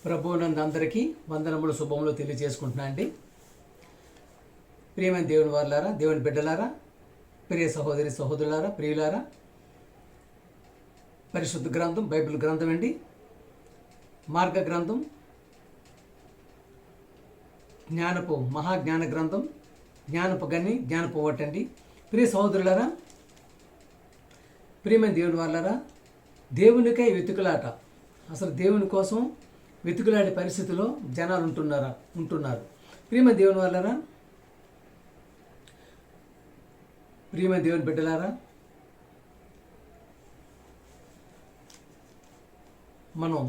ప్రభువునందు అందరికీ వందనములు శుభములు తెలియజేసుకుంటున్నా అండి. ప్రియమైన దేవుని వారులారా, దేవుని బిడ్డలారా, ప్రియ సహోదరి సహోదరులారా, ప్రియులారా, పరిశుద్ధ గ్రంథం బైబిల్ గ్రంథం అండి, మార్గ గ్రంథం, జ్ఞానపు మహాజ్ఞాన గ్రంథం, జ్ఞానపు గని, జ్ఞానపు ఓటండి. ప్రియ సహోదరులారా, ప్రియమైన దేవుని వారులారా, దేవునికై వెతుకులాట. అసలు దేవుని కోసం వెతుకులాడే పరిస్థితిలో జనాలు ఉంటున్నారు. ప్రియమైన దేవుని వారులారా, ప్రియమైన దేవుని బిడ్డలారా, మనం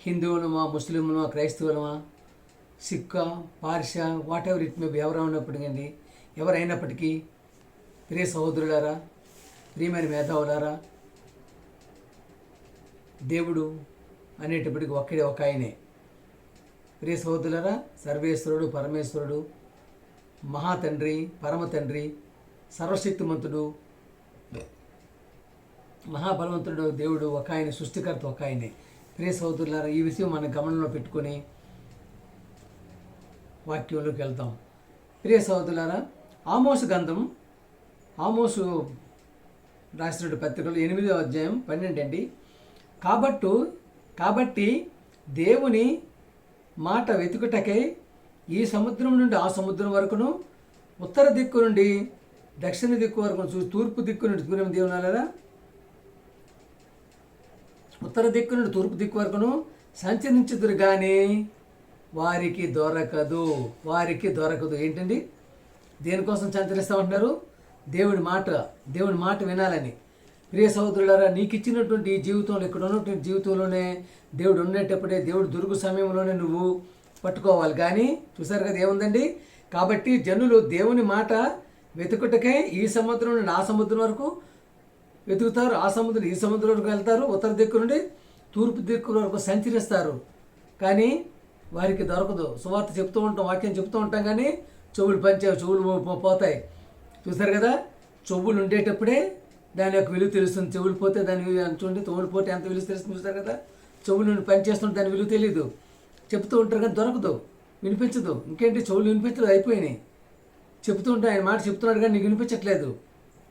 హిందువులమా, ముస్లింలమా, క్రైస్తవులమా, సిక్క, పార్ష, whatever it may be, ఎవరైనప్పటికీ ప్రియ సహోదరులారా, ప్రియమైన మేధావులారా, దేవుడు అనేటప్పటికి ఒక్కడే ఒక ఆయనే. ప్రియ సహోదరులారా, సర్వేశ్వరుడు, పరమేశ్వరుడు, మహాతండ్రి, పరమ తండ్రి, సర్వశక్తిమంతుడు, మహాబలవంతుడు దేవుడు ఒక ఆయన, సృష్టికర్త ఒక ఆయనే. ప్రియ సహోదరులారా, ఈ విషయం మన గమనంలో పెట్టుకొని వాక్యంలోకి వెళ్తాం. ప్రియ సహోదరులారా, ఆమోసు గ్రంథం, ఆమోసు రాసిన పత్రికలు 8వ అధ్యాయం 12 అండి. కాబట్టి దేవుని మాట వెతుకుటకై ఈ సముద్రం నుండి ఆ సముద్రం వరకును, ఉత్తర దిక్కు నుండి దక్షిణ దిక్కు వరకు, తూర్పు దిక్కు నుండి దేవునాలరా, ఉత్తర దిక్కు నుండి తూర్పు దిక్కు వరకును సంచరించుదురు కానీ వారికి దొరకదు. ఏంటండి? దేనికోసం సంచరిస్తామంటున్నారు? దేవుని మాట వినాలని. ప్రియ సహోదరులారా, నీకు ఇచ్చినటువంటి ఈ జీవితంలో, ఇక్కడ ఉన్నటువంటి జీవితంలోనే దేవుడు ఉండేటప్పుడే, దేవుడు దొరుకు సమయంలోనే నువ్వు పట్టుకోవాలి. కానీ చూసారు కదా ఏముందండి? కాబట్టి జనులు దేవుని మాట వెతుకుటకే ఈ సముద్రం నుండి ఆ సముద్రం వరకు వెతుకుతారు, ఆ సముద్రం ఈ సముద్రం వరకు వెళ్తారు, ఉత్తర దిక్కు నుండి తూర్పు దిక్కు వరకు సంచరిస్తారు. కానీ వారికి దొరకదు. సువార్త చెప్తూ ఉంటాం, వాక్యం చెప్తూ ఉంటాం, కానీ చెవులు పోతాయి. చూసారు కదా, చెవులు ఉండేటప్పుడే దాని యొక్క విలువ తెలుస్తుంది. చెవులు పోతే దాని చూడండి, చెవులు పోతే ఎంత విలువ తెలుస్తుంది. చూస్తారు కదా, చెవులు నుండి పనిచేస్తుంటే దాని విలువ తెలియదు. చెప్తూ ఉంటారు కానీ దొరకదు, వినిపించదు. ఇంకేంటి, చెవులు వినిపించదు, అయిపోయినాయి. చెప్తూ ఉంటే ఆయన మాట చెప్తున్నాడు కానీ నీకు వినిపించట్లేదు.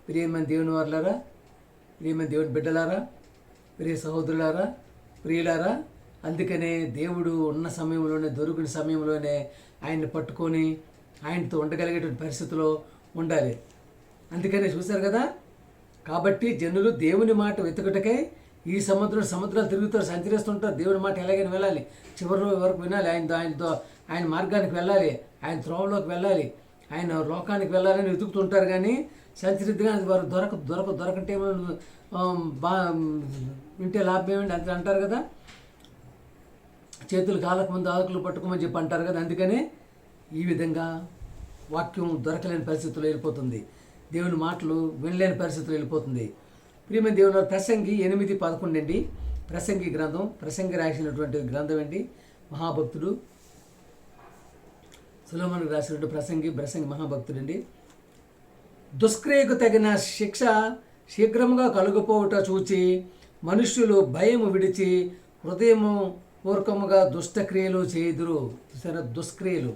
ప్రియమైన దేవుని వారులారా, ప్రియమైన దేవుని బిడ్డలారా, ప్రియ సహోదరులారా, ప్రియులారా, అందుకనే దేవుడు ఉన్న సమయంలోనే, దొరికిన సమయంలోనే ఆయన్ని పట్టుకొని ఆయనతో ఉండగలిగేటువంటి పరిస్థితిలో ఉండాలి. అందుకనే చూశారు కదా, కాబట్టి జనులు దేవుని మాట వెతుకుటకై ఈ సముద్రాలు తిరుగుతారు, సంచరిస్తుంటారు. దేవుని మాట ఎలాగైనా వెళ్ళాలి, చివరి వరకు వినాలి, ఆయన మార్గానికి వెళ్ళాలి, ఆయన త్రోవలోకి వెళ్ళాలి, ఆయన లోకానికి వెళ్ళాలని వెతుకుతుంటారు. కానీ సంచరిద్దుగా అది వారు దొరకంటే వింటే లాభం ఏమండి అంత అంటారు కదా, చేతులు కాలకు ముందు ఆకులు పట్టుకోమని చెప్పి అంటారు కదా. అందుకనే ఈ విధంగా వాక్యం దొరకలేని పరిస్థితుల్లో వెళ్ళిపోతుంది, దేవుని మాటలు వినలేని పరిస్థితులు వెళ్ళిపోతుంది. ప్రియమైన దేవుని ప్రసంగి 8:11 అండి. ప్రసంగి గ్రంథం, ప్రసంగి రాసినటువంటి గ్రంథం అండి. మహాభక్తుడు సొలొమోను రాసినటువంటి ప్రసంగి మహాభక్తుడండి. దుష్క్రియకు తగిన శిక్ష శీఘ్రముగా కలుగుపోవుట చూచి మనుష్యులు భయము విడిచి హృదయము పూర్వకముగా దుష్టక్రియలు చేయుదురు. సరే, దుష్క్రియలు,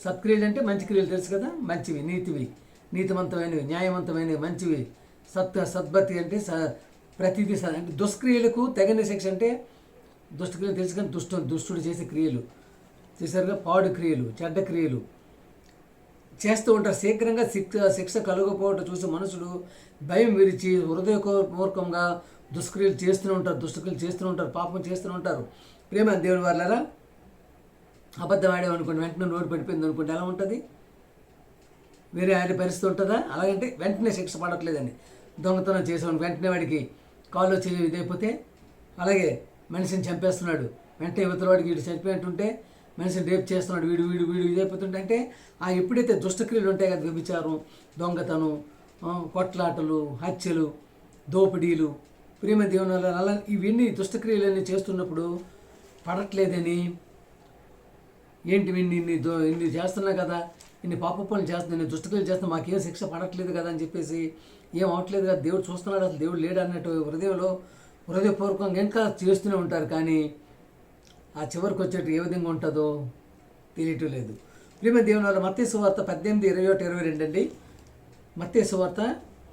సత్క్రియలు అంటే మంచి క్రియలు తెలుసు కదా, మంచివి, నీతివంతమైనవి, న్యాయవంతమైనవి, మంచివి, సద్భక్తి అంటే ప్రతిదీ అంటే దుష్క్రియలకు తగిన శిక్ష అంటే దుష్టక్రియలు తెలుసు కానీ దుష్టుడు చేసే క్రియలు చూసారుగా, పాడు క్రియలు, చెడ్డ క్రియలు చేస్తూ ఉంటారు. శీఘ్రంగా శిక్ష కలుగపోవటం చూసి మనుషుడు భయం విరిచి హృదయపూర్వకంగా దుష్క్రియలు చేస్తూనే ఉంటారు, పాపం చేస్తూనే ఉంటారు. ప్రేమ దేవుని వారులారా, అబద్ధం ఆడేమనుకోండి, వెంటనే నోరు పడిపోయింది అనుకోండి, ఎలా ఉంటుంది? వేరే ఆడే పరిస్థితి ఉంటుందా? అలాగంటే వెంటనే శిక్ష పడట్లేదండి. దొంగతనం చేసేవాడిని వెంటనే వాడికి కాల్లో చేయి ఇదైపోతే, అలాగే మనిషిని చంపేస్తున్నాడు, వెంటనే ఇవతల వాడికి వీడు చనిపోయినట్టుంటే, మనిషిని రేపు చేస్తున్నాడు, వీడు ఇదైపోతుంటే, అంటే ఎప్పుడైతే దుష్టక్రియలు ఉంటాయి కదా, వ్యభిచారం, దొంగతనం, కొట్లాటలు, హత్యలు, దోపిడీలు, ప్రేమ దేవుని అలా ఇవన్నీ దుష్టక్రియలన్నీ చేస్తున్నప్పుడు పడట్లేదని, ఏంటి ఇన్ని చేస్తున్నా కదా, ఇన్ని పాప పనులు చేస్తున్నా, నేను దుష్టక్రియలు చేస్తున్నా, మాకేం శిక్ష పడట్లేదు కదా అని చెప్పేసి ఏం అవట్లేదు కదా, దేవుడు చూస్తున్నాడు, అసలు దేవుడు లేడు అన్నట్టు హృదయపూర్వకంగా ఇంకా చేస్తూనే ఉంటారు. కానీ ఆ చివరికి వచ్చేటి ఏ విధంగా ఉంటుందో తెలియటం లేదు. ప్రియమైన దేవుని వల్ల మత్తయి సువార్త 18:21-22 అండి. మత్తయి సువార్త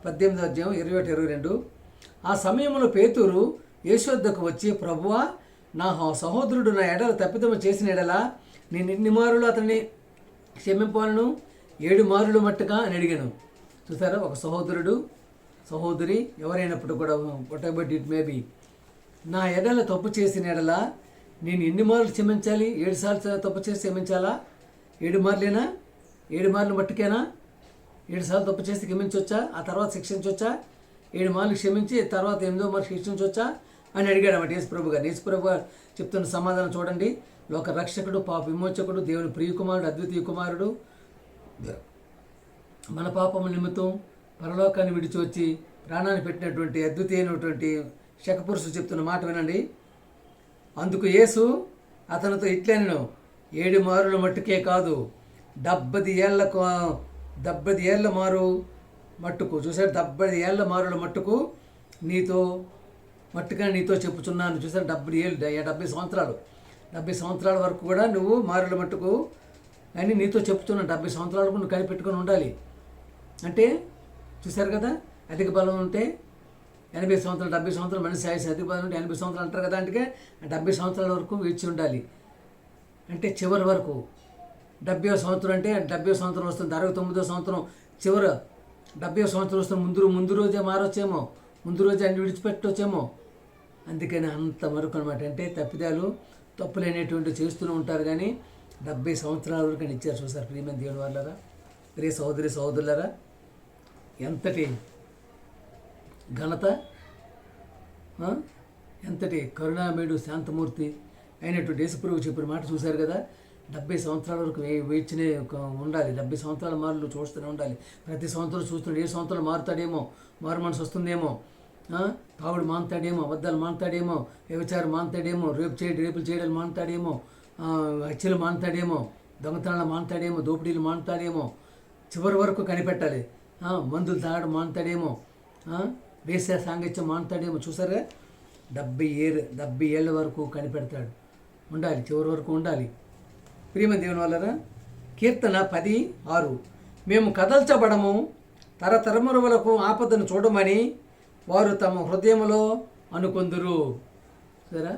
18:21-22. ఆ సమయంలో పేతురు యేసు వద్దకు వచ్చి, ప్రభువా, నా సహోదరుడు నా ఎడల తప్పిదము చేసిన ఎడల నేను ఎన్ని మారులు అతన్ని క్షమింపాలను? 7 మారులు మట్టుగా అని అడిగాను. చూసారా, ఒక సహోదరుడు సహోదరి ఎవరైనప్పుడు కూడా what ever it may B, నా ఎడల తప్పు చేసిన ఎడల నేను ఎన్ని మార్లు క్షమించాలి? 7 సార్లు తప్పు చేసి క్షమించాలా? 7 మార్లేనా? 7 మార్లు మట్టుకేనా? 7 సార్లు తప్పు చేసి క్షమించవచ్చా? ఆ తర్వాత శిక్షించవచ్చా? 7 మార్లు క్షమించి తర్వాత 8వ మార్లు శిక్షించవచ్చా అని అడిగాడు అన్నమాట యేసుప్రభు గారు. యేసుప్రభు గారు చెప్తున్న సమాధానం చూడండి. లోక రక్షకుడు, పాప విమోచకుడు, దేవుని ప్రియకుమారుడు, అద్వితీయ కుమారుడు, మన పాపము నిమిత్తం పరలోకాన్ని విడిచి వచ్చి ప్రాణాన్ని పెట్టినటువంటి అద్వితీయమైనటువంటి శకపురుషుడు చెప్తున్న మాట వినండి. అందుకు యేసు అతనితో ఇట్లనెను, 7 మారుల మట్టుకే కాదు, 70 ఏళ్ళ మారు మట్టుకు. చూసారు, 70 ఏళ్ళ మారుల మట్టుకు నీతో చెప్పుచున్నాను. చూసారు, 70 ఏళ్ళు, 70 సంవత్సరాలు, 70 సంవత్సరాల వరకు కూడా నువ్వు మారుల మట్టుకు అని నీతో చెప్తున్నాను. 70 సంవత్సరాలకు నువ్వు కనిపెట్టుకొని ఉండాలి అంటే, చూసారు కదా, అధిక బలం ఉంటే 80 సంవత్సరాలు, 70 సంవత్సరాలు మనిషి ఆయుష్, అధిక బలం ఉంటే 80 సంవత్సరాలు అంటారు కదా. అంటే 70 సంవత్సరాల వరకు వేచి ఉండాలి. అంటే చివరి వరకు 70వ సంవత్సరం అంటే 70వ సంవత్సరం వస్తుంది, 69వ సంవత్సరం చివరి 70వ సంవత్సరం వస్తుంది, ముందు రోజే మారొచ్చేమో, ముందు రోజే అన్ని విడిచిపెట్టవచ్చేమో. అందుకని అంత వరకు అనమాట. అంటే తప్పులు అనేటువంటి చేస్తూనే ఉంటారు, కానీ 70 సంవత్సరాల వరకు అని ఇచ్చారు. చూసారు ప్రియమైన దేవుని వాళ్ళరా, ప్రియ సహోదరి సహోదరులరా, ఎంతటి ఘనత, ఎంతటి కరుణామయుడు శాంతమూర్తి అయినటువంటి యేసుప్రభువు చెప్పిన మాట చూశారు కదా. 70 సంవత్సరాల వరకు వేచినే ఉండాలి. 70 సంవత్సరాల మార్లు చూస్తూనే ఉండాలి. ప్రతి సంవత్సరం చూస్తున్నాడు. ఏ సంవత్సరం మారుతాడేమో, మారు మనసు వస్తుందేమో, తాగుడు మానుతాడేమో, అబద్ధాలు మానుతాడేమో, వ్యభిచారం మానుతాడేమో, రేపులు చేయడాలు మానుతాడేమో, హత్యలు మానుతాడేమో, దొంగతనాలు మానుతాడేమో, దోపిడీలు మానుతాడేమో, చివరి వరకు కనిపెట్టాలి. మందులు తాగడం మానుతాడేమో, వేసే సాంగత్యం మానుతాడేమో. చూసారా, 70 ఏళ్ళ వరకు కనిపెడతాడు. ఉండాలి, చివరి వరకు ఉండాలి. ప్రియమైన దేవుని వల్లరా, కీర్తన 10:6, మేము కదల్చబడము, తరతరముల వరకు ఆపదను చూడమని వారు తమ హృదయంలో అనుకొందురు. సరే,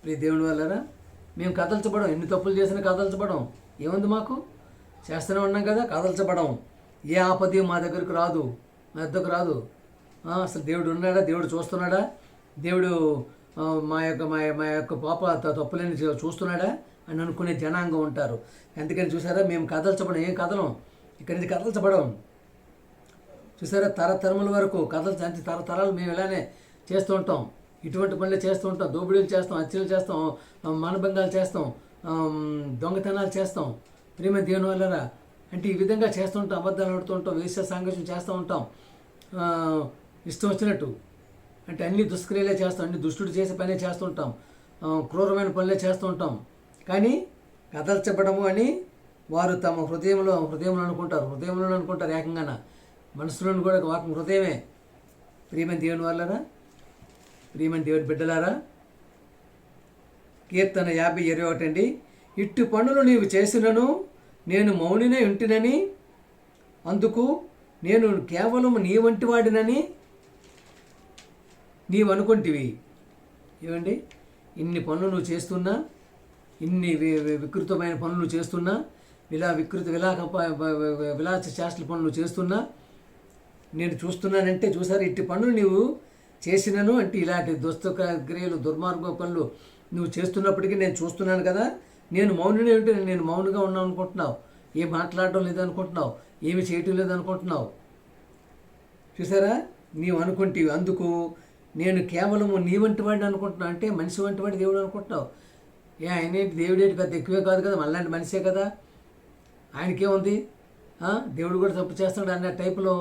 ప్రియ దేవుని వల్లరా, మేము కదల్చబడం, ఎన్ని తప్పులు చేసినా కదల్చబడం. ఏముంది మాకు, చేస్తూనే ఉన్నాం కదా, కదల్చబడం. ఏ ఆపద మా దగ్గరకు రాదు, మా వద్దకు రాదు. అసలు దేవుడు ఉన్నాడా, దేవుడు చూస్తున్నాడా, దేవుడు మా యొక్క పాప తప్పులని చూస్తున్నాడా అని అనుకునే జనాంగం ఉంటారు. అందుకని చూసారా, మేము కదల్చబడం, ఏం కదలం, ఇక్కడి నుంచి కదల్చబడం. చూసారా, తరతరముల వరకు అంటే తరతరాలు మేము ఇలానే చేస్తూ ఉంటాం, ఇటువంటి పనులు చేస్తూ ఉంటాం, దోపిడీలు చేస్తాం, హత్యలు చేస్తాం, మానభంగాలు చేస్తాం, దొంగతనాలు చేస్తాం. ప్రియమైన దేవుని వల్లరా, అంటే ఈ విధంగా చేస్తుంటాం, అబద్ధాలు ఆడుతూ ఉంటాం, వేశ్య సాంగత్యం చేస్తూ ఉంటాం, ఇష్టం వచ్చినట్టు. అంటే అన్ని దుష్క్రియలే చేస్తాం, అన్ని దుష్టుడు చేసే పనే చేస్తుంటాం, క్రూరమైన పనులే చేస్తూ ఉంటాం. కానీ కదల్చబడము అని వారు తమ హృదయంలో అనుకుంటారు, ఏకంగా మనసులోని కూడా వాకు హృదయమే. ప్రియమైన దేవుని వాళ్ళరా, ప్రియమైన దేవుని బిడ్డలారా, కీర్తన 50:21 అండి. ఇట్టు పనులు నీవు చేసినను నేను మౌనినే ఉంటినని, అందుకు నేను కేవలం నీ వంటి వాడినని నీవు అనుకుంటివి. ఏమండి, ఇన్ని పనులు నువ్వు చేస్తున్నా, ఇన్ని వికృతమైన పనులు చేస్తున్నా, విలాస చేష్టల పనులు చేస్తున్నా, నేను చూస్తున్నానంటే, చూసారు, ఇట్టి పనులు నీవు చేసినను అంటే ఇలాంటి దుష్టక్రియలు, దుర్మార్గ పనులు నువ్వు చేస్తున్నప్పటికీ నేను చూస్తున్నాను కదా. నేను మౌనినే ఉంటే నేను మౌనంగా ఉన్నాను అనుకుంటున్నావు, ఏం మాట్లాడడం లేదనుకుంటున్నావు, ఏమి చేయటం లేదనుకుంటున్నావు. చూసారా, నీవు అనుకుంటేవి, అందుకు నేను కేవలము నీ వంటి వాడిని అనుకుంటున్నావు. అంటే మనిషి వంటి వాడి దేవుడు అనుకుంటున్నావు. ఆయనేంటి దేవుడేంటి, పెద్ద ఎక్కువే కాదు కదా, మళ్ళాంటి మనిషే కదా, ఆయనకేముంది, దేవుడు కూడా తప్పు చేస్తాడు అన్న టైపులో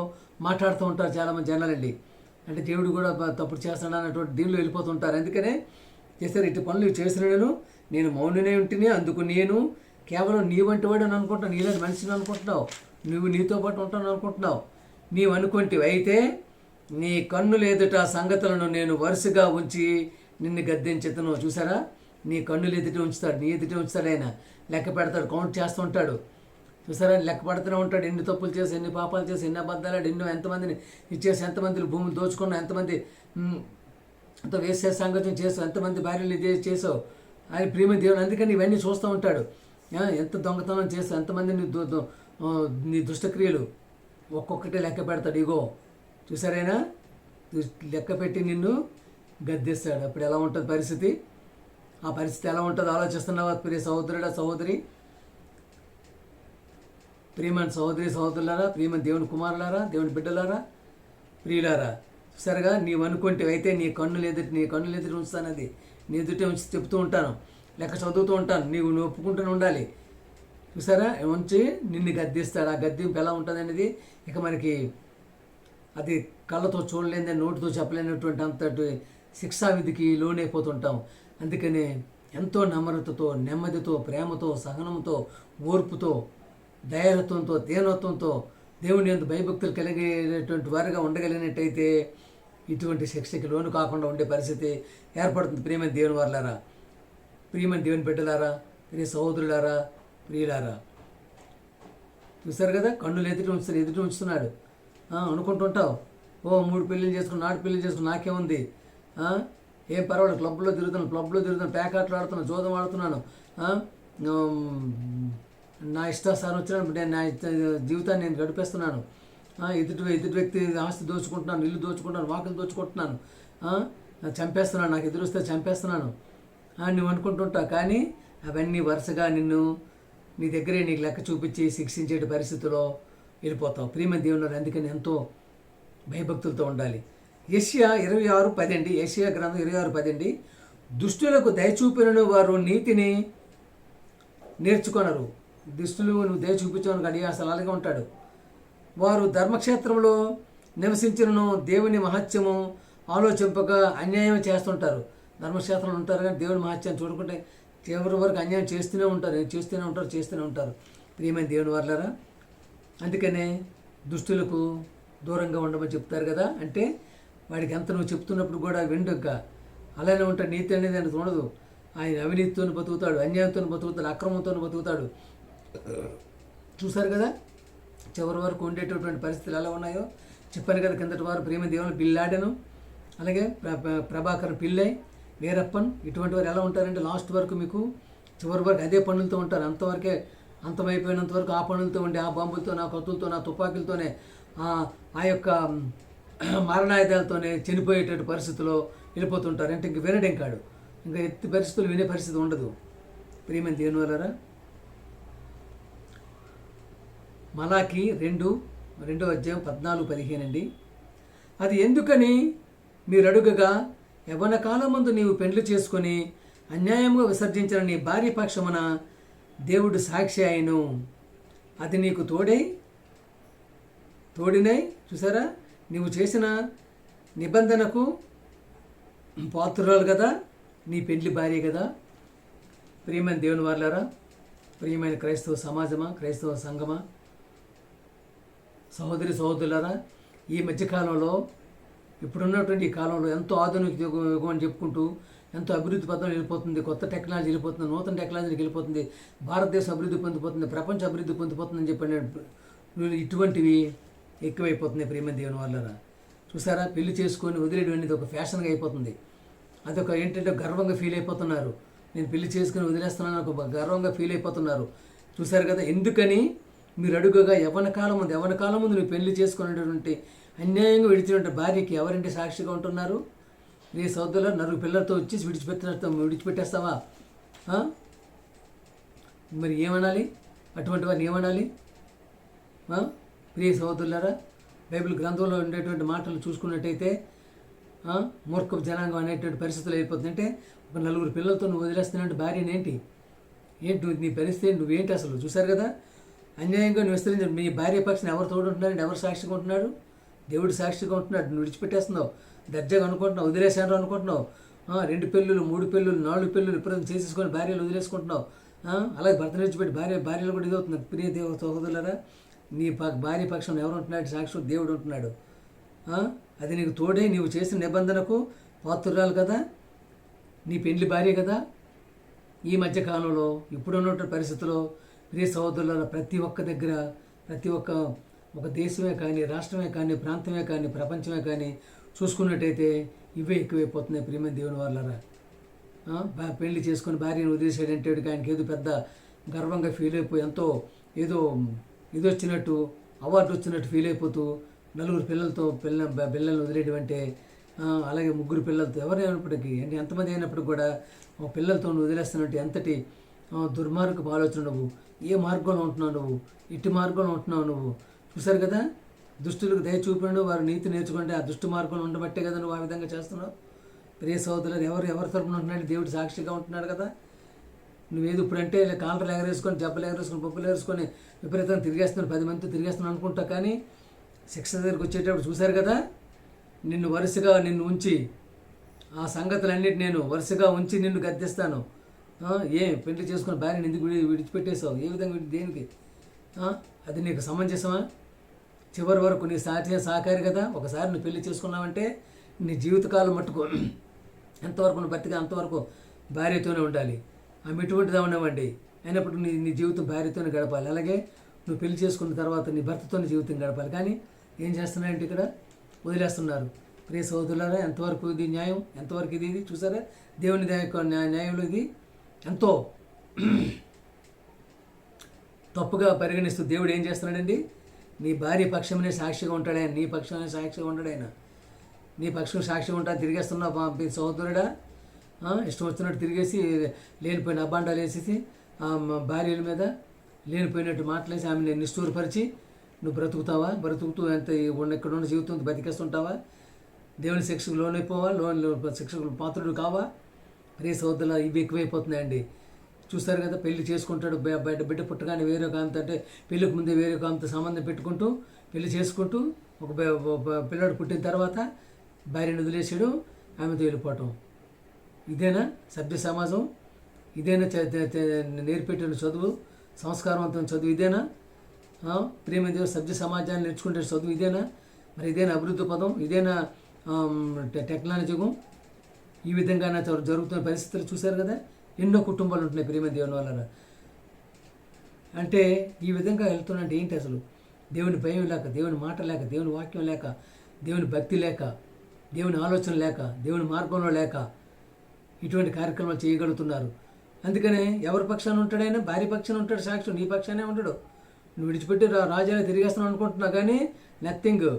మాట్లాడుతూ ఉంటారు చాలామంది జనాలండి. అంటే దేవుడు కూడా తప్పుడు చేస్తాడు అన్నటువంటి దీనిలో వెళ్ళిపోతుంటారు. అందుకనే చేస్తారు, ఇటు పనులు చేసిన నేను మౌననే ఉంటేనే, అందుకు నేను కేవలం నీ వంటి వాడు అని అనుకుంటున్నావు, నీలాంటి మనిషిని అనుకుంటున్నావు, నువ్వు నీతో పాటు ఉంటాను అనుకుంటున్నావు. నీవు అనుకుంటేవి అయితే నీ కన్నులు ఎదుట సంగతులను నేను వరుసగా ఉంచి నిన్ను గద్దించెదను. చూసారా, నీ కన్నులు ఎదుట ఉంచుతాడు, నీ ఎదుట ఉంచుతాడు. ఆయన లెక్క పెడతాడు, కౌంట్ చేస్తూ ఉంటాడు. చూసారా, లెక్క పడుతూనే ఉంటాడు. ఎన్ని తప్పులు చేసి, ఎన్ని పాపాలు చేసి, ఎన్ని అబద్ధాలు, ఎంతమందిని ఇచ్చేసి, ఎంతమంది భూములు దోచుకున్నా, ఎంతమంది ఎంతో వేసే సాంగత్యం చేసావు, ఎంతమంది భార్యలు ఇదే చేసావు ఆయన ప్రియమైన దేవుడు. అందుకని ఇవన్నీ చూస్తూ ఉంటాడు. ఎంత దొంగతనం చేస్తావు, ఎంతమంది నీ దుష్టక్రియలు ఒక్కొక్కటే లెక్క పెడతాడు. ఇగో చూసారైనా లెక్క పెట్టి నిన్ను గద్దిస్తాడు. అప్పుడు ఎలా ఉంటుంది పరిస్థితి? ఆ పరిస్థితి ఎలా ఉంటుందో ఆలోచిస్తున్నావా ప్రియ సహోదరుడా, సహోదరి? ప్రియమైన సహోదరి సహోదరులారా, ప్రియమైన దేవుని కుమారులారా, దేవుని బిడ్డలారా, ప్రియులారా, సరిగా నీవు అనుకుంటే అయితే నీ కన్నులు ఎదుటి ఉంచుతాను. అది నీ ఎదుటే ఉంచి చెప్తూ ఉంటాను, లెక్క చదువుతూ ఉంటాను, నువ్వు ఒప్పుకుంటూనే ఉండాలి. చూసారా, ఉంచి నిన్ను గద్దిస్తాడు. ఆ గద్దింపు ఎలా ఉంటుంది అనేది ఇక మనకి అది కళ్ళతో చూడలేని, నోటితో చెప్పలేనటువంటి అంతటి శిక్షావిధికి లోనైపోతుంటాం. అందుకనే ఎంతో నమ్రతతో, నెమ్మదితో, ప్రేమతో, సహనంతో, ఓర్పుతో, దయాలత్వంతో, దీనత్వంతో దేవుని యందు భయభక్తులు కలిగేటువంటి వారిగా ఉండగలిగినట్టయితే ఇటువంటి శిక్షకి లోను కాకుండా ఉండే పరిస్థితి ఏర్పడుతుంది. ప్రియమైన దేవుని వారులారా, ప్రియమైన దేవుని బిడ్డలారా, ప్రియ సహోదరులారా, ప్రియులారా, చూసారు కదా, కన్నులు ఎదుటి ఉంచుతున్నాడు. అనుకుంటుంటావు, 3 పెళ్ళిళ్ళు చేసుకుని 4 పెళ్ళిళ్ళు చేసుకుని నాకేముంది, ఏం పర్వాలేదు, క్లబ్లో తిరుగుతాను, ప్యాకాట్లు ఆడుతున్నాను, జోదం ఆడుతున్నాను, నా ఇష్టాసారం వచ్చినప్పుడు నేను నా జీవితాన్ని నేను గడిపేస్తున్నాను, ఎదుటి వ్యక్తి ఆస్తి దోచుకుంటున్నాను, ఇల్లు దోచుకుంటున్నాను, వాకిలు దోచుకుంటున్నాను, చంపేస్తున్నాను, నాకు ఎదురొస్తే చంపేస్తున్నాను నువ్వు అనుకుంటుంటావు. కానీ అవన్నీ వరుసగా నీ దగ్గరే నీకు లెక్క చూపించి శిక్షించే పరిస్థితిలో వెళ్ళిపోతావు. ప్రియమైన దేవుని. అందుకని ఎంతో భయభక్తులతో ఉండాలి. యెషయా 26:10 అండి. యెషయా గ్రంథం 26:10 అండి. దుష్టులకు దయచూపినను వారు నీతిని నేర్చుకొనరు. దుష్టులు నువ్వు దయ చూపించావు కానీ అసలు అలాగే ఉంటాడు. వారు ధర్మక్షేత్రంలో నివసించినను దేవుని మహత్యము ఆలోచింపక అన్యాయం చేస్తుంటారు. ధర్మక్షేత్రంలో ఉంటారు కానీ దేవుని మహత్యాన్ని చూడకుంటే చివరి వరకు అన్యాయం చేస్తూనే ఉంటారు. ప్రియమైన దేవుని వారులారా, అందుకనే దుష్టులకు దూరంగా ఉండమని చెప్తారు కదా. అంటే వాడికి ఎంత నువ్వు చెప్తున్నప్పుడు కూడా విండుగా అలానే ఉంటాడు. నీతి అనేది ఆయన చూడదు. ఆయన అవినీతితో బతుకుతాడు, అన్యాయంతో బతుకుతాడు, అక్రమంతో బతుకుతాడు. చూసారు కదా చివరి వరకు ఉండేటటువంటి పరిస్థితులు ఎలా ఉన్నాయో చెప్పాను కదా. కిందటి వారు ప్రేమ దేవుని బిల్లాడను, అలాగే ప్రభాకర్ పిల్లై, వీరప్పన్, ఇటువంటి వారు ఎలా ఉంటారంటే లాస్ట్ వరకు మీకు చివరి వరకు అదే పనులతో ఉంటారు. అంతవరకే అంతమైపోయినంత వరకు ఆ పనులతో ఉండి, ఆ బాంబులతో, నా కత్తులతో, నా తుపాకీలతోనే, ఆ యొక్క మారణాయుధాలతోనే చనిపోయేటటువంటి పరిస్థితిలో వెళ్ళిపోతుంటారు. అంటే ఇంక వినడం కాడు, ఇంకా ఎత్తి పరిస్థితులు వినే పరిస్థితి ఉండదు. ప్రియమైన దేవుని వారరా, మలాకి 2:14-15 అండి. అది ఎందుకని మీరు అడుగగా, యవ్వన కాలమందు నీవు పెండ్లు చేసుకొని అన్యాయంగా విసర్జించిన నీ భార్య పక్షమున దేవుడు సాక్షి అయిను. అది నీకు తోడినై చూసారా, నీవు చేసిన నిబంధనకు పాత్రురాలు కదా, నీ పెండ్లి భార్య కదా. ప్రియమైన దేవుని వారులారా, ప్రియమైన క్రైస్తవ సమాజమా, క్రైస్తవ సంఘమా, సహోదరి సహోదరులారా, ఈ మధ్యకాలంలో ఇప్పుడున్నటువంటి ఈ కాలంలో ఎంతో ఆధునిక యుగం అని చెప్పుకుంటూ ఎంతో అభివృద్ధి పథంలో వెళ్ళిపోతుంది. కొత్త టెక్నాలజీ వెళ్ళిపోతుంది, నూతన టెక్నాలజీకి వెళ్ళిపోతుంది, భారతదేశం అభివృద్ధి పొందిపోతుంది, ప్రపంచం అభివృద్ధి పొందిపోతుందని చెప్పండి. ఇటువంటివి ఎక్కువైపోతున్నాయి. ప్రియమైన దేవుని వారులారా, చూసారా, పెళ్లి చేసుకొని వదిలేయడం అనేది ఒక ఫ్యాషన్గా అయిపోతుంది. అదొక ఏంటంటే గర్వంగా ఫీల్ అయిపోతున్నారు. నేను పెళ్లి చేసుకుని వదిలేస్తున్నాను ఒక గర్వంగా ఫీల్ అయిపోతున్నారు. చూసారు కదా, ఎందుకని మీరు అడుగుగా యవ్వన కాలం ముందు నువ్వు పెళ్లి చేసుకునేటువంటి అన్యాయంగా విడిచినటువంటి భార్యకి ఎవరంటే సాక్షిగా ఉంటున్నారు? నీ సోదరులు 4 పిల్లలతో వచ్చి విడిచిపెట్టేస్తావా? మరి ఏమనాలి? అటువంటి వారిని ఏమనాలి? ప్రియ సహోదరులారా, బైబిల్ గ్రంథంలో ఉండేటువంటి మాటలు చూసుకున్నట్టయితే మూర్ఖపు జనాంగం అనేటువంటి పరిస్థితులు అయిపోతుంది. అంటే ఒక 4 పిల్లలతో నువ్వు వదిలేస్తున్నట్టు భార్యని ఏంటి నీ పరిస్థితి నువ్వేంటి అసలు? చూసారు కదా, అన్యాయంగా నువ్వు విస్తరించి మీ భార్య పక్షాన ఎవరు తోడుంటున్నాడు? ఎవరు సాక్షిగా ఉంటున్నాడు? దేవుడు సాక్షిగా ఉంటున్నాడు. నువ్వు విడిచిపెట్టేస్తున్నావు, దర్జాగా అనుకుంటున్నావు, వదిలేసాను అనుకుంటున్నావు. 2 పెళ్ళులు, 3 పెళ్ళులు, 4 పెళ్ళులు ఇప్పుడు చేసేసుకొని భార్యలు వదిలేసుకుంటున్నావు. అలాగే భర్తను విడిచిపెట్టి భార్యలు కూడా ఇదవుతుంది. ప్రియ దేవుడు సహోదరులారా, నీ భార్య పక్షం ఎవరు ఉంటున్నాడు? సాక్షి దేవుడు ఉంటున్నాడు. అది నీకు తోడే, నీవు చేసిన నిబంధనకు పాత్రురాలు కదా, నీ పెండ్లి భార్య కదా. ఈ మధ్య కాలంలో ఇప్పుడున్నటువంటి పరిస్థితుల్లో ప్రియ సహోదరుల ప్రతి ఒక్క దగ్గర ప్రతి ఒక దేశమే కానీ, రాష్ట్రమే కానీ, ప్రాంతమే కానీ, ప్రపంచమే కానీ చూసుకున్నట్టయితే ఇవే ఎక్కువైపోతున్నాయి ప్రియమైన దేవుని వాళ్ళరా. పెళ్లి చేసుకుని భార్యను వదిలేసాడంటే ఆయనకి ఏదో పెద్ద గర్వంగా ఫీల్ అయిపోయి ఎంతో ఏదో ఇది వచ్చినట్టు, అవార్డు వచ్చినట్టు ఫీల్ అయిపోతూ నలుగురు పిల్లలతో పిల్లల్ని వదిలేయడం అంటే, అలాగే ముగ్గురు పిల్లలతో ఎవరైనప్పటికీ అంటే ఎంతమంది అయినప్పటికీ కూడా పిల్లలతో నువ్వు వదిలేస్తున్నట్టు ఎంతటి దుర్మార్గపు ఆలోచన నువ్వు. ఏ మార్గంలో ఉంటున్నావు నువ్వు, ఇటు మార్గంలో ఉంటున్నావు నువ్వు. చూశారు కదా, దుష్టులకు దయ చూపిండు వారు నీతి నేర్చుకుంటే ఆ దుష్టు మార్గంలో ఉండబట్టే కదా నువ్వు ఆ విధంగా చేస్తున్నావు. ప్రియ సహోదరులు, ఎవరి తరపున ఉంటున్నాడు? దేవుడు సాక్షిగా ఉంటున్నాడు కదా. నువ్వేది ఇప్పుడంటే కాలర్లు ఎగరేసుకొని, జబ్బలు ఎగరేసుకొని, పప్పులు ఎగరేసుకొని విపరీతంగా తిరిగేస్తున్నాను, 10 మందితో తిరిగేస్తున్నాను అనుకుంటా. కానీ శిక్ష దగ్గరికి వచ్చేటప్పుడు చూశారు కదా, నిన్ను వరుసగా ఉంచి ఆ సంగతులన్నిటి నేను వరుసగా ఉంచి నిన్ను గద్దిస్తాను. పెళ్లి చేసుకుని భార్యని ఎందుకు విడిచిపెట్టేసావు? ఏ విధంగా దేనికి? అది నీకు సమంజసమా? చివరి వరకు నీ సహకారి కదా. ఒకసారి నువ్వు పెళ్లి చేసుకున్నావంటే నీ జీవితకాలం మట్టుకు ఎంతవరకు నువ్వు బతిగా అంతవరకు భార్యతోనే ఉండాలి. ఆమె ఇటువంటిది ఉండవండి. అయినప్పుడు నీ జీవితం భార్యతోనే గడపాలి. అలాగే నువ్వు పెళ్లి చేసుకున్న తర్వాత నీ భర్తతోనే జీవితం గడపాలి. కానీ ఏం చేస్తున్నారంటే ఇక్కడ వదిలేస్తున్నారు. ప్రియ సహోదరులారా, ఎంతవరకు ఇది న్యాయం? ఎంతవరకు ఇది చూసారా? దేవుని న్యాయంలో ఇది ఎంతో తప్పుగా పరిగణిస్తూ దేవుడు ఏం చేస్తున్నాడండి? నీ భార్య పక్షమనే సాక్షిగా ఉంటాడు ఆయన. నీ పక్షమనే సాక్షిగా ఉంటాడు ఆయన. నీ పక్షం సాక్షిగా ఉంటా తిరిగేస్తున్నావు సహోదరుడా. ఇష్టం వచ్చినట్టు తిరిగేసి లేనిపోయిన అబ్బాండాలు వేసేసి భార్యల మీద లేనిపోయినట్టు మాట్లాడేసి ఆమెను నిష్ఠూరపరిచి నువ్వు బ్రతుకుతూ ఎంత ఇక్కడ ఉన్న జీవితం బతికేస్తుంటావా? దేవుని శిక్షకు లోనైపోవా? శిక్షకు పాత్రుడు కావా? ప్రియ సహోదరులు, ఇవి ఎక్కువైపోతున్నాయండి. చూస్తారు కదా, పెళ్లి చేసుకుంటాడు, బిడ్డ పుట్టగానే వేరే ఒక ఆమెతో, అంటే పెళ్ళికి ముందే వేరే ఒక ఆమెతో సంబంధం పెట్టుకుంటూ పెళ్లి చేసుకుంటూ ఒక పిల్లడు పుట్టిన తర్వాత భార్యను వదిలేసాడు, ఆమెతో వెళ్ళిపోవటం. ఇదేనా సభ్య సమాజం? ఇదేనా నేర్పెట్టిన చదువు, సంస్కారవంతమైన చదువు? ఇదేనా ప్రేమ దేవ సభ్య సమాజాన్ని నేర్చుకుంటే చదువు? ఇదేనా? మరి ఇదేనా అభివృద్ధి పదం? ఇదేనా టెక్నాలజీ యుగం? ఈ విధంగా జరుగుతున్న పరిస్థితులు చూశారు కదా. ఎన్నో కుటుంబాలు ఉంటున్నాయి ప్రేమ దేవుని వల్ల. అంటే ఈ విధంగా వెళ్తున్నట్టు ఏంటి? అసలు దేవుని భయం లేక, దేవుని మాట లేక, దేవుని వాక్యం లేక, దేవుని భక్తి లేక, దేవుని ఆలోచన లేక, దేవుని మార్గంలో లేక ఇటువంటి కార్యక్రమాలు చేయగలుగుతున్నారు. అందుకనే ఎవరి పక్షాన ఉంటాడైనా? భార్య పక్షాన ఉంటాడు సాక్షి, నీ పక్షానే ఉంటాడు. నువ్వు విడిచిపెట్టి రాజానే తిరిగేస్తున్నావు అనుకుంటున్నావు, కానీ నథింగ్.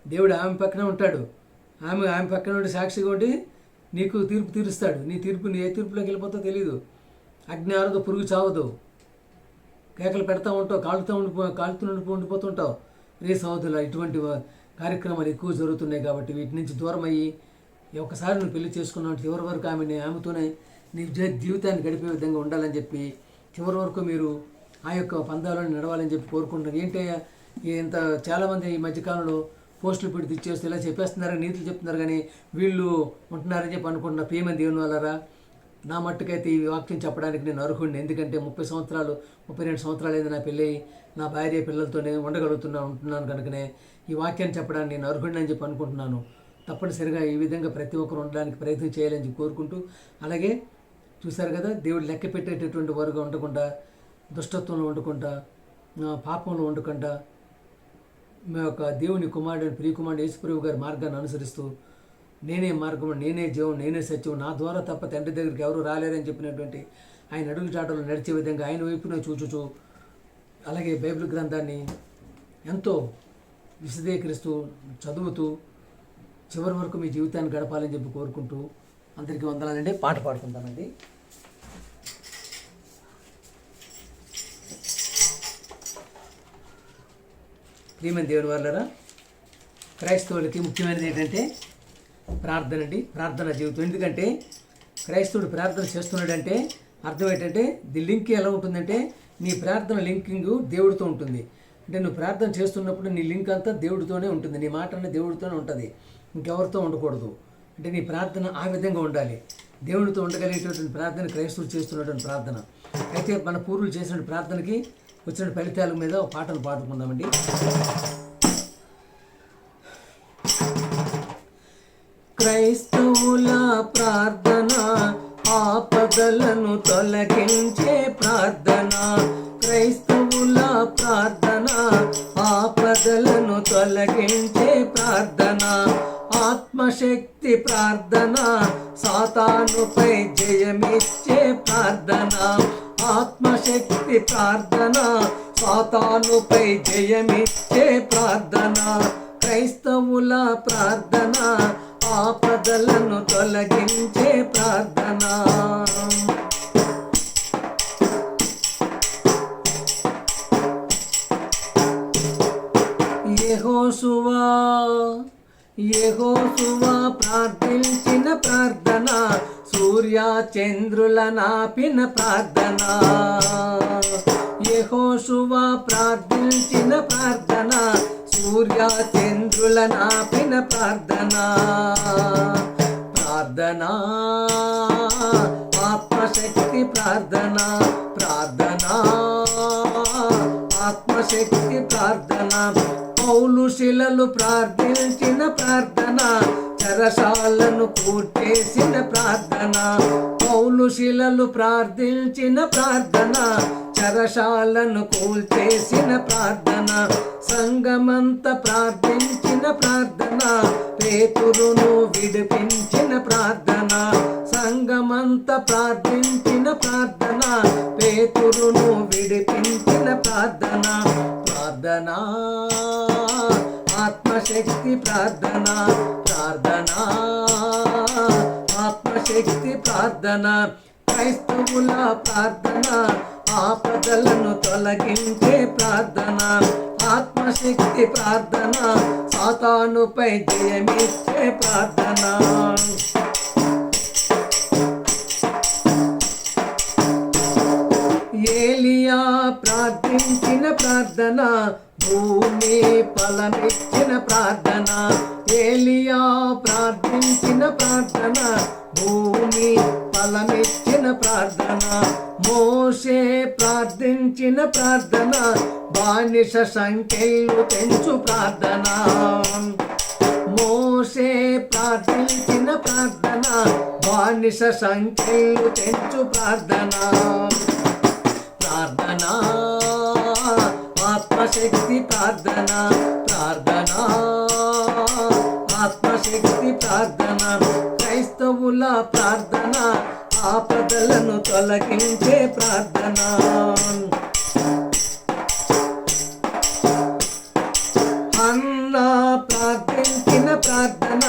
దేవుడు ఆమె పక్కనే ఉంటాడు. ఆమె పక్కన ఉండి సాక్షిగా ఉండి నీకు తీర్పు తీరుస్తాడు. నీ ఏ తీర్పులోకి వెళ్ళిపోతావు తెలియదు. అగ్ని ఆరదు, పురుగు చావదు. కేకలు పెడతా ఉంటావు, కాలుతూ ఉండిపోతుంటావు. రే సహోదరులు, ఇటువంటి కార్యక్రమాలు ఎక్కువ జరుగుతున్నాయి. కాబట్టి వీటి నుంచి దూరం అయ్యి ఒకసారి నువ్వు పెళ్లి చేసుకున్నావు చివరి వరకు ఆమెతోనే నీ జీవితాన్ని గడిపే విధంగా ఉండాలని చెప్పి చివరి వరకు మీరు ఆ యొక్క పందాలను నడవాలని చెప్పి కోరుకుంటున్నారు. ఏంటయ్యా ఇంత చాలామంది ఈ మధ్యకాలంలో పోస్టులు పెట్టి తెచ్చేస్తే ఇలా చెప్పేస్తున్నారు, నీతులు చెప్తున్నారు, కానీ వీళ్ళు ఉంటున్నారని చెప్పి అనుకుంటున్నా. ప్రియమైన దేవుని వాళ్ళరా, నా మట్టుకైతే ఈ వాక్యం చెప్పడానికి నేను అర్హుడిని. ఎందుకంటే 32 సంవత్సరాలు అయింది నా పెళ్ళి, నా భార్య పిల్లలతోనే ఉంటున్నాను కనుకనే ఈ వాక్యాన్ని చెప్పడానికి నేను అర్హుడిని అని చెప్పి అనుకుంటున్నాను. తప్పనిసరిగా ఈ విధంగా ప్రతి ఒక్కరు ఉండడానికి ప్రయత్నం చేయాలని చెప్పి కోరుకుంటూ, అలాగే చూశారు కదా, దేవుడు లెక్క పెట్టేటటువంటి వారుగా ఉండకుండా, దుష్టత్వంలో ఉండకుండా, పాపంలో ఉండకుండా, మీ యొక్క దేవుని కుమారుడు ప్రియకుమారుడు యేసుప్రభు గారి మార్గాన్ని అనుసరిస్తూ నేనే మార్గం, నేనే జీవం, నేనే సత్యం, నా ద్వారా తప్ప తండ్రి దగ్గరికి ఎవరు రాలేరని చెప్పినటువంటి ఆయన అడుగుజాడలు నడిచే విధంగా ఆయన వైపున చూచుచూ, అలాగే బైబిల్ గ్రంథాన్ని ఎంతో విశదీకరిస్తూ చదువుతూ చివరి వరకు మీ జీవితాన్ని గడపాలని చెప్పి కోరుకుంటూ అందరికీ వందనాలండి. పాట పాడుకుంటానండి. ప్రియమైన దేవుని వాళ్ళరా, క్రైస్తవులకి ముఖ్యమైనది ఏంటంటే ప్రార్థన అండి, ప్రార్థన జీవితం. ఎందుకంటే క్రైస్తవుడు ప్రార్థన చేస్తున్నాడంటే అర్థం ఏంటంటే ది లింక్ ఎలా ఉంటుందంటే నీ ప్రార్థన లింకింగ్ దేవుడితో ఉంటుంది. అంటే నువ్వు ప్రార్థన చేస్తున్నప్పుడు నీ లింక్ అంతా దేవుడితోనే ఉంటుంది, నీ మాట అనేది దేవుడితోనే ఉంటుంది, ఇంకెవరితో ఉండకూడదు. అంటే నీ ప్రార్థన ఆ విధంగా ఉండాలి. దేవుడితో ఉండగలిగేటటువంటి ప్రార్థన క్రైస్తవుడు చేస్తున్నటువంటి ప్రార్థన. అయితే మన పూర్వులు చేసిన ప్రార్థనకి వచ్చిన ఫలితాల మీద ఒక పాటను పాడుకుందామండి. క్రైస్తవుల ప్రార్థన ఆపద ఆపదలను తొలగించే ప్రార్థన క్రైస్తవుల ప్రార్థన, ఆపదలను తొలగించే ప్రార్థన, ఆత్మశక్తి ప్రార్థన, సాతానుపై జయమిచ్చే ప్రార్థన, ఆత్మశక్తి ప్రార్థన, సాతానుపై జయమిచ్చే ప్రార్థన క్రైస్తవుల ప్రార్థన, ఆపదలను తొలగించే ప్రార్థన. యెహోషువ ప్రార్థించిన ప్రార్థన, సూర్య చంద్రుల నాపిన ప్రార్థన. యెహోషువ ప్రార్థించిన ప్రార్థన, సూర్య చంద్రుల నాపిన ప్రార్థన. ప్రార్థన ఆత్మశక్తి ప్రార్థన, ప్రార్థన ఆత్మశక్తి ప్రార్థన. పౌలు శిలలు ప్రార్థించిన ప్రార్థన, చెరసాలను కూర్చేసిన ప్రార్థన. పౌలు శిలలు ప్రార్థించిన ప్రార్థన, చెరసాలను కూల్చేసిన ప్రార్థన. సంగమంత ప్రార్థించిన ప్రార్థన, పేతురును విడిపించిన ప్రార్థన. సంగమంత ప్రార్థించిన ప్రార్థన, పేతురును విడిపించిన ప్రార్థన. ప్రార్థన ఆత్మశక్తి ప్రార్థన, ప్రార్థన ఆత్మశక్తి ప్రార్థన క్రైస్తవుల ప్రార్థన, ఆపదలను తొలగించే ప్రార్థన. ఆత్మశక్తి ప్రార్థన, సాతానుపై జయమిచ్చే ప్రార్థన. ఏలియా ప్రార్థించిన ప్రార్థన, భూమి ఫలమిచ్చిన ప్రార్థన. ఏలియా ప్రార్థించిన ప్రార్థన, భూమి ఫలమిచ్చిన ప్రార్థన. మోషే ప్రార్థించిన ప్రార్థన, బానిస సంఖ్యలు తెంచు ప్రార్థన. మోషే ప్రార్థించిన ప్రార్థన, బానిస సంఖ్యలు తెంచు ప్రార్థన. ప్రార్థన ఆత్మశక్తి ప్రార్థన, ప్రార్థన ఆత్మశక్తి ప్రార్థన క్రైస్తవుల ప్రార్థన, ఆపదలను తొలగించే ప్రార్థన. హన్నా ప్రార్థించిన ప్రార్థన,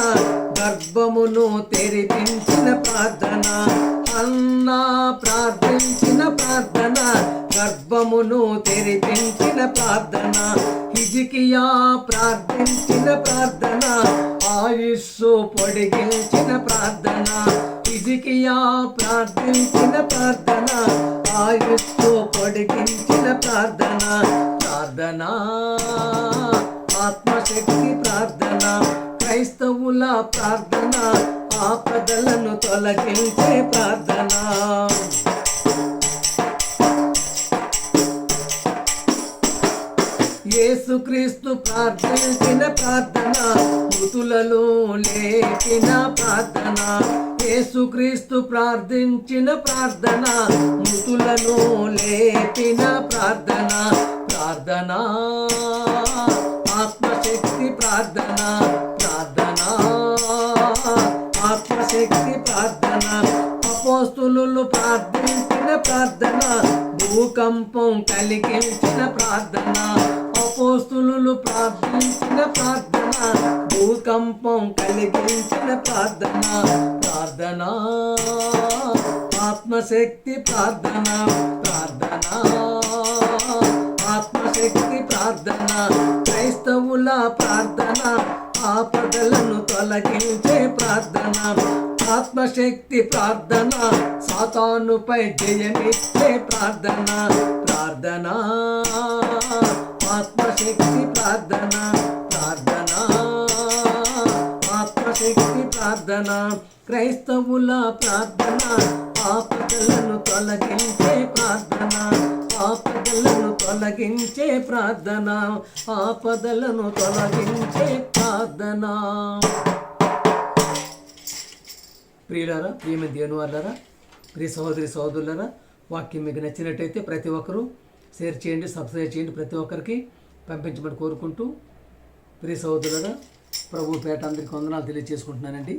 గర్భమును తెరిపించిన ప్రార్థన. హన్నా ప్రార్థించిన ప్రార్థన, గర్భమును తెరిపించిన ప్రార్థన. హిజ్కియా ప్రార్థించిన ప్రార్థన, ఆయుస్సు పొడిగించిన ప్రార్థన. హిజ్కియా ప్రార్థించిన ప్రార్థన, ఆయుస్సు పొడిగించిన ప్రార్థన. ప్రార్థన ఆత్మశక్తి ప్రార్థన క్రైస్తవుల ప్రార్థన, ఆపదలను తొలగించే ప్రార్థన. యేసుక్రీస్తు ప్రార్థించిన ప్రార్థన, మృతులలో లేపిన ప్రార్థన. యేసుక్రీస్తు ప్రార్థించిన ప్రార్థన, మృతులను లేపిన ప్రార్థన. ప్రార్థన ఆత్మశక్తి ప్రార్థన, ప్రార్థన ఆత్మశక్తి ప్రార్థన. అపోస్తులు ప్రార్థించిన ప్రార్థన, భూకంపం కలిగించిన ప్రార్థన. అపోస్తులు ప్రార్థించిన ప్రార్థన, భూకంపం కలిగించిన ప్రార్థన. ప్రార్థన ఆత్మశక్తి ప్రార్థన, ప్రార్థన ఆత్మశక్తి ప్రార్థన క్రైస్తవుల ప్రార్థన, ఆపదలను తొలగించే ప్రార్థన. ఆత్మశక్తి ప్రార్థన, సాతానుపై జయమిచ్చే ప్రార్థన. ప్రార్థన ఆత్మశక్తి ప్రార్థన, ప్రార్థన ఆత్మశక్తి ప్రార్థన క్రైస్తవుల ప్రార్థన, ఆపదలను తొలగించే ప్రార్థన. ఆపదలను తొలగించే ప్రార్థన, ఆపదలను తొలగించే ప్రార్థన. ప్రియులారా, ప్రియమైన దేవుని వారులారా, ప్రియ సహోదరి సహోదరులారా, వాక్యం మీకు నచ్చినట్టయితే ప్రతి ఒక్కరూ షేర్ చేయండి, సబ్స్క్రైబ్ చేయండి, ప్రతి ఒక్కరికి పంపించమని కోరుకుంటూ ప్రియ సహోదరులారా, ప్రభు పేట అందరికీ వందనాలు తెలియజేసుకుంటున్నానండి.